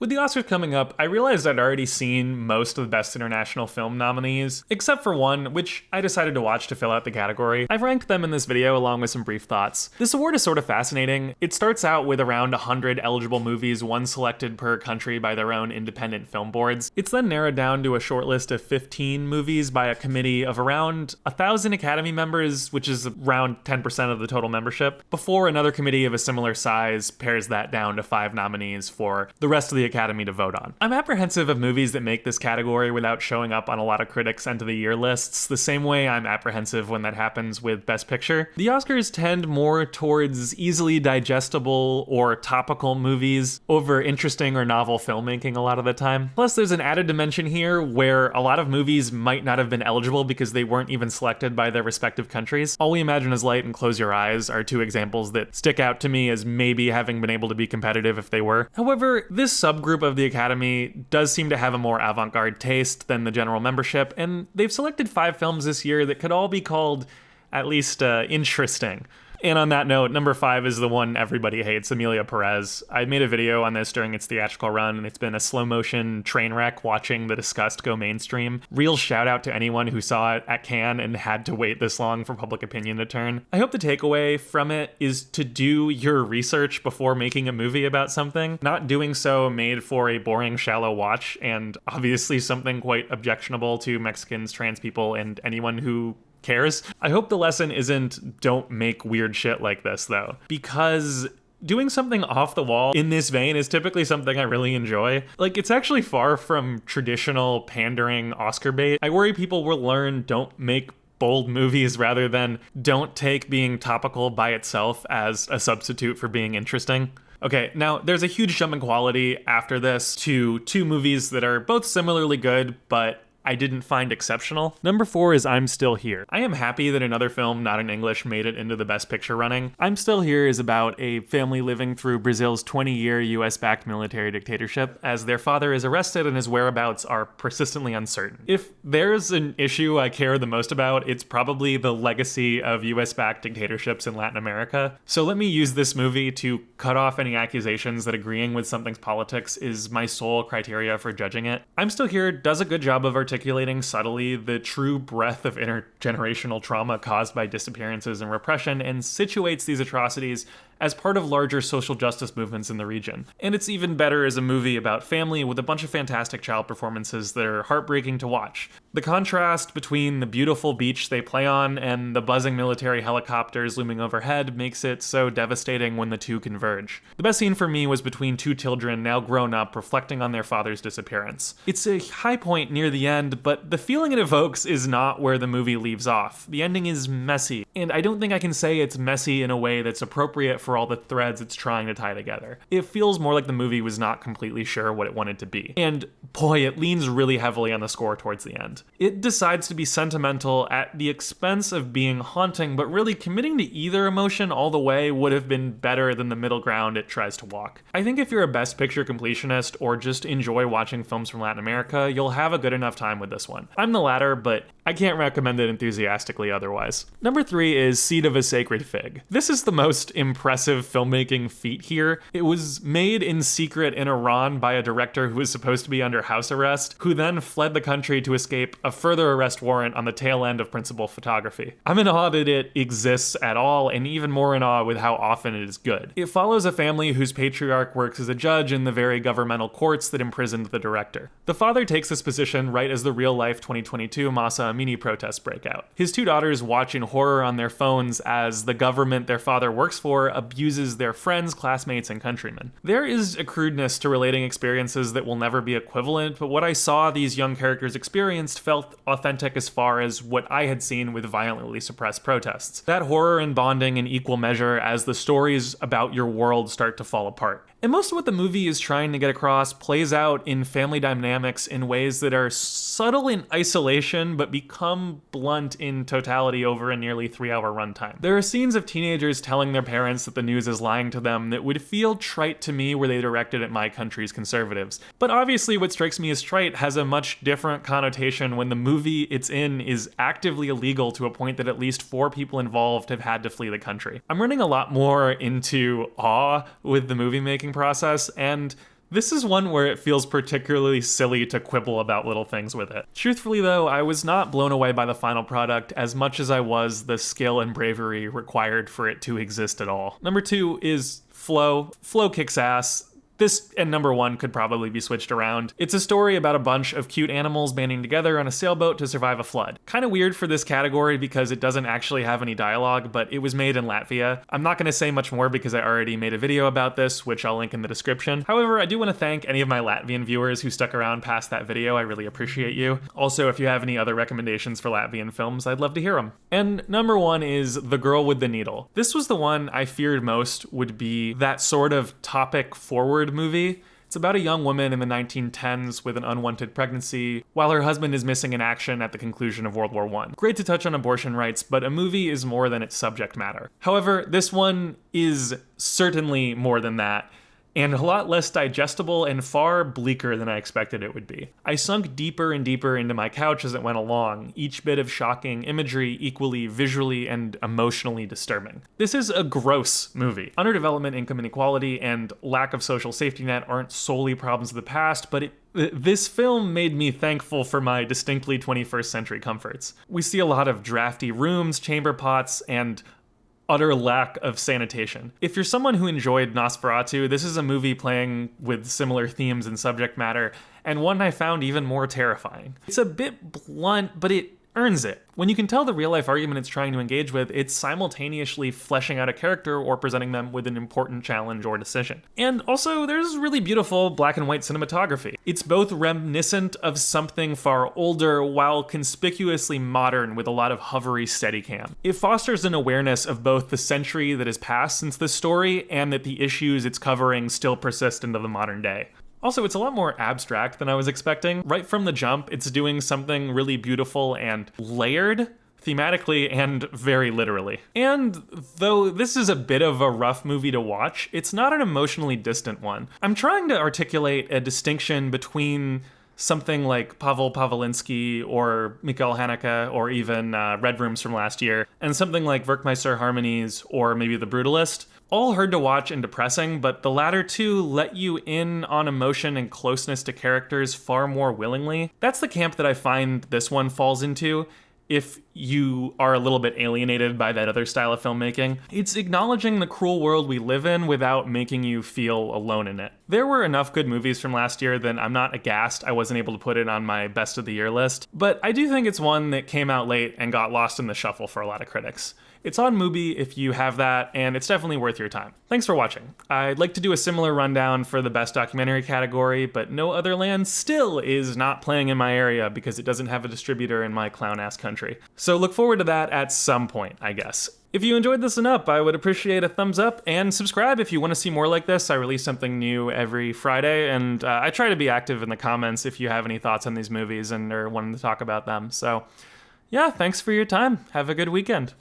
With the Oscars coming up, I realized I'd already seen most of the Best International Film nominees, except for one, which I decided to watch to fill out the category. I've ranked them in this video along with some brief thoughts. This award is sort of fascinating. It starts out with around 100 eligible movies, one selected per country by their own independent film boards. It's then narrowed down to a shortlist of 15 movies by a committee of around 1,000 Academy members, which is around 10% of the total membership, before another committee of a similar size pares that down to 5 nominees for the rest of the Academy to vote on. I'm apprehensive of movies that make this category without showing up on a lot of critics' end of the year lists, the same way I'm apprehensive when that happens with Best Picture. The Oscars tend more towards easily digestible or topical movies over interesting or novel filmmaking a lot of the time. Plus, there's an added dimension here where a lot of movies might not have been eligible because they weren't even selected by their respective countries. All We Imagine Is Light and Close Your Eyes are two examples that stick out to me as maybe having been able to be competitive if they were. However, this subgroup of the Academy does seem to have a more avant-garde taste than the general membership, and they've selected 5 films this year that could all be called at least interesting. And on that note, number 5 is the one everybody hates, Emilia, Pérez. I made a video on this during its theatrical run, and it's been a slow-motion train wreck watching the disgust go mainstream. Real shout-out to anyone who saw it at Cannes and had to wait this long for public opinion to turn. I hope the takeaway from it is to do your research before making a movie about something. Not doing so made for a boring, shallow watch, and obviously something quite objectionable to Mexicans, trans people, and anyone who cares. I hope the lesson isn't don't make weird shit like this, though, because doing something off the wall in this vein is typically something I really enjoy. Like, it's actually far from traditional pandering Oscar bait. I worry people will learn don't make bold movies rather than don't take being topical by itself as a substitute for being interesting. Okay, now there's a huge jump in quality after this to 2 movies that are both similarly good, but I didn't find exceptional. Number 4 is I'm Still Here. I am happy that another film not in English made it into the Best Picture running. I'm Still Here is about a family living through Brazil's 20-year US-backed military dictatorship as their father is arrested and his whereabouts are persistently uncertain. If there's an issue I care the most about, it's probably the legacy of US-backed dictatorships in Latin America. So let me use this movie to cut off any accusations that agreeing with something's politics is my sole criteria for judging it. I'm Still Here does a good job of articulating subtly the true breadth of intergenerational trauma caused by disappearances and repression, and situates these atrocities as part of larger social justice movements in the region. And it's even better as a movie about family with a bunch of fantastic child performances that are heartbreaking to watch. The contrast between the beautiful beach they play on and the buzzing military helicopters looming overhead makes it so devastating when the two converge. The best scene for me was between 2 children, now grown up, reflecting on their father's disappearance. It's a high point near the end, but the feeling it evokes is not where the movie leaves off. The ending is messy, and I don't think I can say it's messy in a way that's appropriate for all the threads it's trying to tie together. It feels more like the movie was not completely sure what it wanted to be. And boy, it leans really heavily on the score towards the end. It decides to be sentimental at the expense of being haunting, but really committing to either emotion all the way would have been better than the middle ground it tries to walk. I think if you're a Best Picture completionist or just enjoy watching films from Latin America, you'll have a good enough time with this one. I'm the latter, but I can't recommend it enthusiastically otherwise. Number 3 is Seed of a Sacred Fig. This is the most impressive filmmaking feat here. It was made in secret in Iran by a director who was supposed to be under house arrest, who then fled the country to escape a further arrest warrant on the tail end of principal photography. I'm in awe that it exists at all, and even more in awe with how often it is good. It follows a family whose patriarch works as a judge in the very governmental courts that imprisoned the director. The father takes this position right as the real-life 2022 Masa Amini protests break out. His 2 daughters watch in horror on their phones as the government their father works for abuses their friends, classmates, and countrymen. There is a crudeness to relating experiences that will never be equivalent, but what I saw these young characters experienced felt authentic as far as what I had seen with violently suppressed protests. That horror and bonding in equal measure as the stories about your world start to fall apart. And most of what the movie is trying to get across plays out in family dynamics in ways that are subtle in isolation but become blunt in totality over a nearly 3-hour runtime. There are scenes of teenagers telling their parents that the news is lying to them that would feel trite to me were they directed at my country's conservatives. But obviously what strikes me as trite has a much different connotation when the movie it's in is actively illegal to a point that at least 4 people involved have had to flee the country. I'm running a lot more into awe with the movie making process, and This is one where it feels particularly silly to quibble about little things with it. Truthfully though, I was not blown away by the final product as much as I was the skill and bravery required for it to exist at all. Number 2 is Flow. Flow kicks ass. This and number 1 could probably be switched around. It's a story about a bunch of cute animals banding together on a sailboat to survive a flood. Kind of weird for this category because it doesn't actually have any dialogue, but it was made in Latvia. I'm not going to say much more because I already made a video about this, which I'll link in the description. However, I do want to thank any of my Latvian viewers who stuck around past that video. I really appreciate you. Also, if you have any other recommendations for Latvian films, I'd love to hear them. And number 1 is The Girl with the Needle. This was the one I feared most would be that sort of topic forward movie. It's about a young woman in the 1910s with an unwanted pregnancy while her husband is missing in action at the conclusion of World War I. Great to touch on abortion rights, but a movie is more than its subject matter. However, this one is certainly more than that, and a lot less digestible and far bleaker than I expected it would be. I sunk deeper and deeper into my couch as it went along, each bit of shocking imagery equally visually and emotionally disturbing. This is a gross movie. Underdevelopment, income inequality, and lack of social safety net aren't solely problems of the past, but this film made me thankful for my distinctly 21st century comforts. We see a lot of drafty rooms, chamber pots, and utter lack of sanitation. If you're someone who enjoyed Nosferatu, this is a movie playing with similar themes and subject matter, and one I found even more terrifying. It's a bit blunt, but it earns it. When you can tell the real-life argument it's trying to engage with, it's simultaneously fleshing out a character or presenting them with an important challenge or decision. And also, there's really beautiful black and white cinematography. It's both reminiscent of something far older while conspicuously modern with a lot of hovery Steadicam. It fosters an awareness of both the century that has passed since this story and that the issues it's covering still persist into the modern day. Also, it's a lot more abstract than I was expecting. Right from the jump, it's doing something really beautiful and layered, thematically and very literally. And though this is a bit of a rough movie to watch, it's not an emotionally distant one. I'm trying to articulate a distinction between something like Pavel Pavlinsky or Mikhail Haneke or even Red Rooms from last year, and something like Werckmeister Harmonies or maybe The Brutalist. All hard to watch and depressing, but the latter two let you in on emotion and closeness to characters far more willingly. That's the camp that I find this one falls into. If you are a little bit alienated by that other style of filmmaking, it's acknowledging the cruel world we live in without making you feel alone in it. There were enough good movies from last year that I'm not aghast I wasn't able to put it on my best of the year list, but I do think it's one that came out late and got lost in the shuffle for a lot of critics. It's on Mubi if you have that, and it's definitely worth your time. Thanks for watching. I'd like to do a similar rundown for the best documentary category, but No Other Land still is not playing in my area because it doesn't have a distributor in my clown-ass country. So look forward to that at some point, I guess. If you enjoyed this enough, I would appreciate a thumbs up and subscribe if you want to see more like this. I release something new every Friday, and I try to be active in the comments if you have any thoughts on these movies and are wanting to talk about them. So yeah, thanks for your time. Have a good weekend.